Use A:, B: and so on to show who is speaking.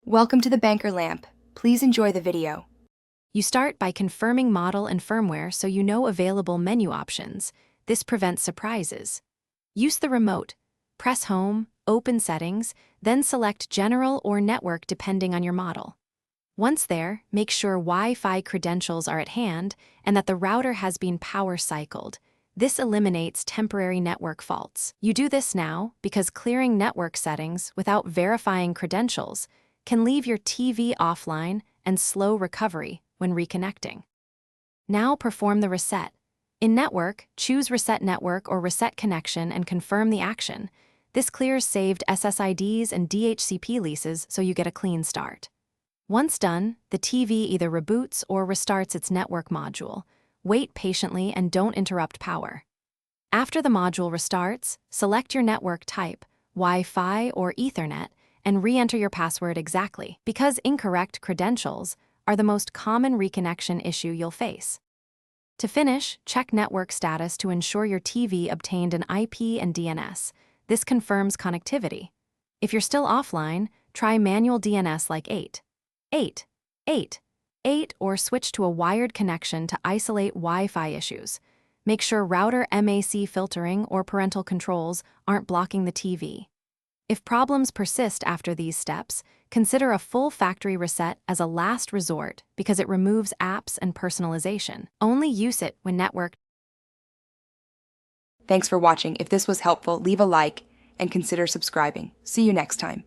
A: Welcome to the Banker Lamp. Please enjoy the video.
B: You start by confirming model and firmware so you know available menu options. This prevents surprises. Use the remote. Press Home, open Settings, then select General or Network depending on your model. Once there, make sure Wi-Fi credentials are at hand and that the router has been power cycled. This eliminates temporary network faults. You do this now because clearing network settings without verifying credentials can leave your TV offline and slow recovery when reconnecting. Now perform the reset. In Network, choose Reset Network or Reset Connection and confirm the action. This clears saved SSIDs and DHCP leases so you get a clean start. Once done, the TV either reboots or restarts its network module. Wait patiently and don't interrupt power. After the module restarts, select your network type, Wi-Fi or Ethernet, and re-enter your password exactly, because incorrect credentials are the most common reconnection issue you'll face. To finish, check network status to ensure your TV obtained an IP and DNS. This confirms connectivity. If you're still offline, try manual DNS like 8 or switch to a wired connection to isolate Wi-Fi issues. Make sure router MAC filtering or parental controls aren't blocking the TV. If problems persist after these steps, consider a full factory reset as a last resort because it removes apps and personalization. Only use it when networked.
A: Thanks for watching. If this was helpful, leave a like and consider subscribing. See you next time.